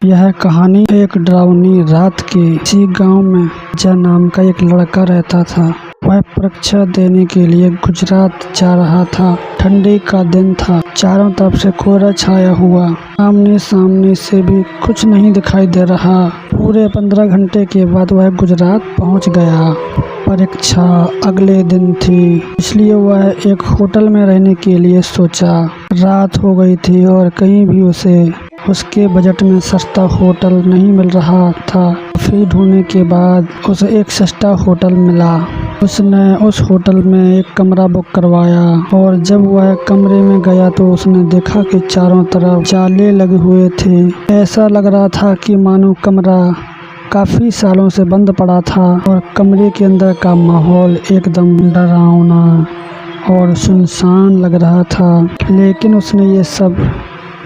यह कहानी एक डरावनी रात की। इसी गांव में राजा नाम का एक लड़का रहता था। वह परीक्षा देने के लिए गुजरात जा रहा था। ठंडी का दिन था, चारों तरफ से कोहरा छाया हुआ, आमने सामने से भी कुछ नहीं दिखाई दे रहा। पूरे 15 घंटे के बाद वह गुजरात पहुंच गया। परीक्षा अगले दिन थी, इसलिए वह एक होटल में रहने के लिए सोचा। रात हो गई थी और कहीं भी उसके बजट में सस्ता होटल नहीं मिल रहा था। काफी ढूंढने के बाद उसे एक सस्ता होटल मिला। उसने उस होटल में एक कमरा बुक करवाया और जब वह कमरे में गया तो उसने देखा कि चारों तरफ जाले लगे हुए थे। ऐसा लग रहा था कि मानो कमरा काफ़ी सालों से बंद पड़ा था और कमरे के अंदर का माहौल एकदम डरावना और सुनसान लग रहा था। लेकिन उसने ये सब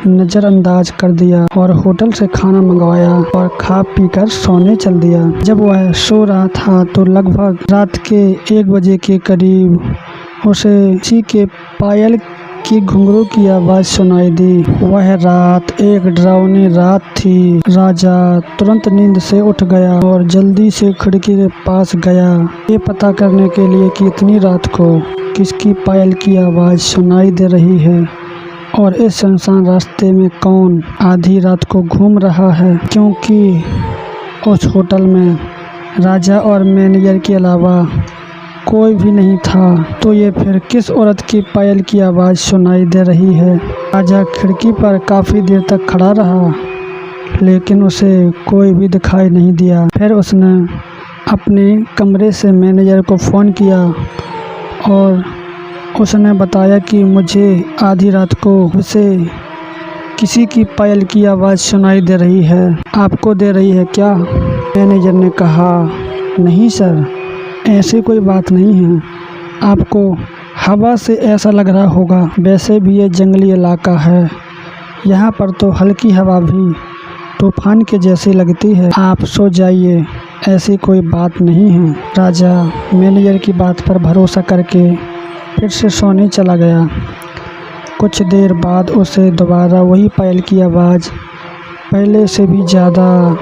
नज़रअंदाज कर दिया और होटल से खाना मंगवाया और खा पी कर सोने चल दिया। जब वह सो रहा था तो लगभग रात के 1 बजे के करीब उसे किसी के पायल की घुंघरू की आवाज़ सुनाई दी। वह रात एक डरावनी रात थी। राजा तुरंत नींद से उठ गया और जल्दी से खिड़की के पास गया, ये पता करने के लिए कि इतनी रात को किसकी पायल की आवाज़ सुनाई दे रही है और इस सुनसान रास्ते में कौन आधी रात को घूम रहा है। क्योंकि उस होटल में राजा और मैनेजर के अलावा कोई भी नहीं था, तो ये फिर किस औरत की पायल की आवाज़ सुनाई दे रही है। राजा खिड़की पर काफ़ी देर तक खड़ा रहा, लेकिन उसे कोई भी दिखाई नहीं दिया। फिर उसने अपने कमरे से मैनेजर को फ़ोन किया और उसने बताया कि मुझे आधी रात को उसे किसी की पायल की आवाज़ सुनाई दे रही है। आपको दे रही है क्या? मैनेजर ने कहा, नहीं सर, ऐसी कोई बात नहीं है। आपको हवा से ऐसा लग रहा होगा। वैसे भी ये जंगली इलाका है, यहाँ पर तो हल्की हवा भी तूफान के जैसी लगती है। आप सो जाइए, ऐसी कोई बात नहीं है। राजा मैनेजर की बात पर भरोसा करके फिर से सोने चला गया। कुछ देर बाद उसे दोबारा वही पायल की आवाज़ पहले से भी ज़्यादा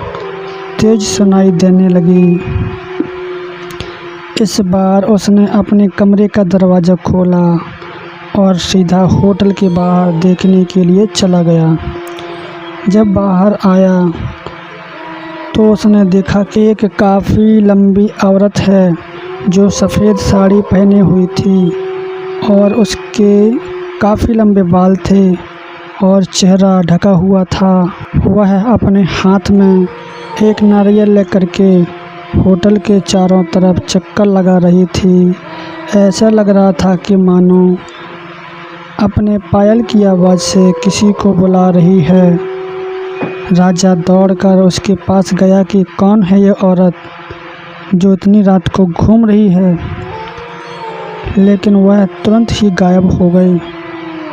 तेज़ सुनाई देने लगी। इस बार उसने अपने कमरे का दरवाज़ा खोला और सीधा होटल के बाहर देखने के लिए चला गया। जब बाहर आया तो उसने देखा कि एक काफ़ी लंबी औरत है जो सफ़ेद साड़ी पहने हुई थी और उसके काफ़ी लंबे बाल थे और चेहरा ढका हुआ था। वह अपने हाथ में एक नारियल लेकर के होटल के चारों तरफ चक्कर लगा रही थी। ऐसा लग रहा था कि मानो अपने पायल की आवाज़ से किसी को बुला रही है। राजा दौड़कर उसके पास गया कि कौन है ये औरत जो इतनी रात को घूम रही है, लेकिन वह तुरंत ही गायब हो गई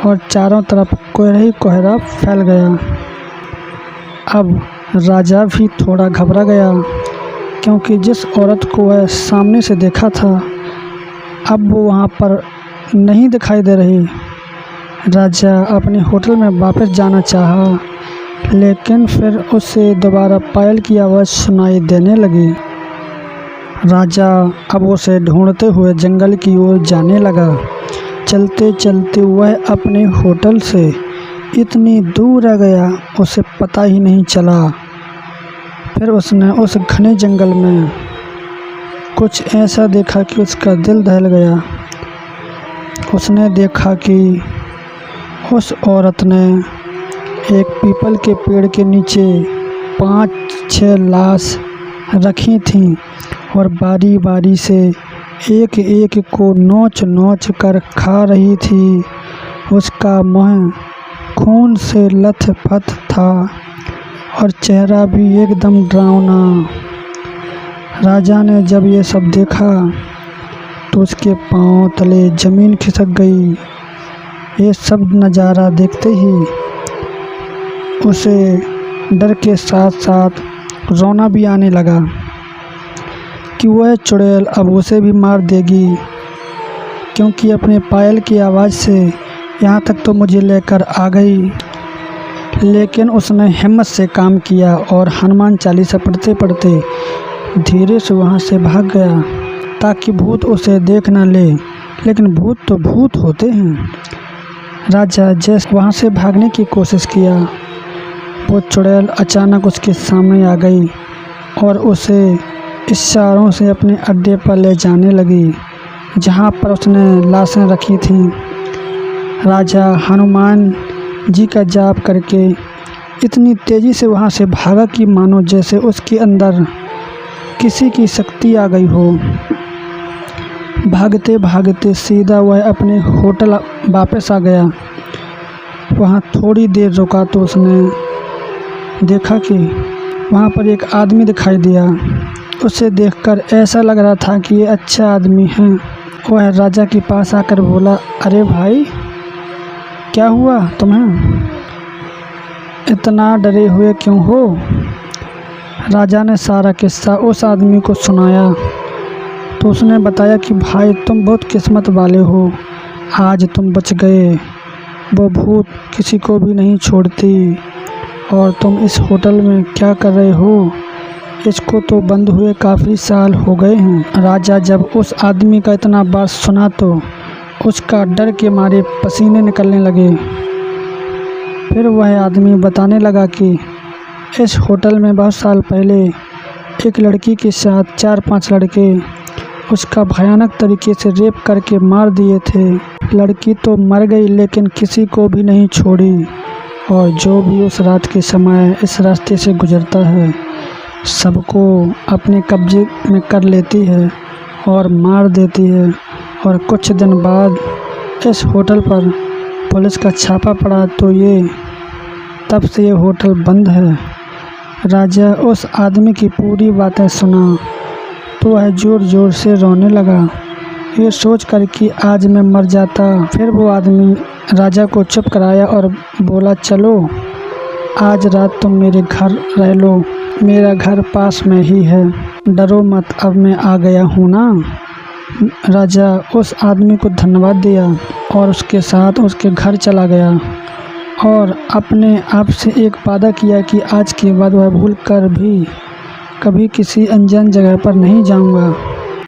और चारों तरफ कोहरा ही कोहरा फैल गया। अब राजा भी थोड़ा घबरा गया, क्योंकि जिस औरत को वह सामने से देखा था अब वो वहाँ पर नहीं दिखाई दे रही। राजा अपने होटल में वापस जाना चाहा, लेकिन फिर उसे दोबारा पायल की आवाज़ सुनाई देने लगी। राजा अब उसे ढूंढते हुए जंगल की ओर जाने लगा। चलते चलते वह अपने होटल से इतनी दूर आ गया, उसे पता ही नहीं चला। फिर उसने उस घने जंगल में कुछ ऐसा देखा कि उसका दिल दहल गया। उसने देखा कि उस औरत ने एक पीपल के पेड़ के नीचे 5-6 लाश रखी थीं और बारी बारी से एक एक को नोच नोच कर खा रही थी। उसका मुँह खून से लथपथ था और चेहरा भी एकदम डरावना। राजा ने जब ये सब देखा तो उसके पांव तले ज़मीन खिसक गई। ये सब नज़ारा देखते ही उसे डर के साथ साथ रोना भी आने लगा कि वह चुड़ैल अब उसे भी मार देगी, क्योंकि अपने पायल की आवाज़ से यहाँ तक तो मुझे लेकर आ गई, लेकिन उसने हिम्मत से काम किया और हनुमान चालीसा पढ़ते पढ़ते धीरे से वहाँ से भाग गया ताकि भूत उसे देख न ले। लेकिन भूत तो भूत होते हैं। राजा जैसे वहाँ से भागने की कोशिश किया, वो चुड़ैल अचानक उसके सामने आ गई और उसे इशारों से अपने अड्डे पर ले जाने लगी जहाँ पर उसने लाशें रखी थीं। राजा हनुमान जी का जाप करके इतनी तेज़ी से वहाँ से भागा कि मानो जैसे उसके अंदर किसी की शक्ति आ गई हो। भागते भागते सीधा वह अपने होटल वापस आ गया। वहाँ थोड़ी देर रुका तो उसने देखा कि वहाँ पर एक आदमी दिखाई दिया। उसे देखकर ऐसा लग रहा था कि ये अच्छा आदमी है। वह राजा के पास आकर बोला, अरे भाई, क्या हुआ तुम्हें? इतना डरे हुए क्यों हो? राजा ने सारा किस्सा उस आदमी को सुनाया तो उसने बताया कि भाई, तुम बहुत किस्मत वाले हो, आज तुम बच गए। वो भूत किसी को भी नहीं छोड़ती और तुम इस होटल में क्या कर रहे हो? इसको तो बंद हुए काफ़ी साल हो गए हैं। राजा जब उस आदमी का इतना बात सुना तो उसका डर के मारे पसीने निकलने लगे। फिर वह आदमी बताने लगा कि इस होटल में बहुत साल पहले एक लड़की के साथ 4-5 लड़के उसका भयानक तरीके से रेप करके मार दिए थे। लड़की तो मर गई लेकिन किसी को भी नहीं छोड़ी, और जो भी उस रात के समय इस रास्ते से गुजरता है सबको अपने कब्जे में कर लेती है और मार देती है। और कुछ दिन बाद इस होटल पर पुलिस का छापा पड़ा तो तब से ये होटल बंद है। राजा उस आदमी की पूरी बातें सुना तो वह ज़ोर ज़ोर से रोने लगा, ये सोच कर कि आज मैं मर जाता। फिर वो आदमी राजा को चुप कराया और बोला, चलो आज रात तुम मेरे घर रह लो, मेरा घर पास में ही है, डरो मत, अब मैं आ गया हूँ ना। राजा उस आदमी को धन्यवाद दिया और उसके साथ उसके घर चला गया और अपने आप से एक वादा किया कि आज के बाद वह भूल कर भी कभी किसी अनजान जगह पर नहीं जाऊंगा।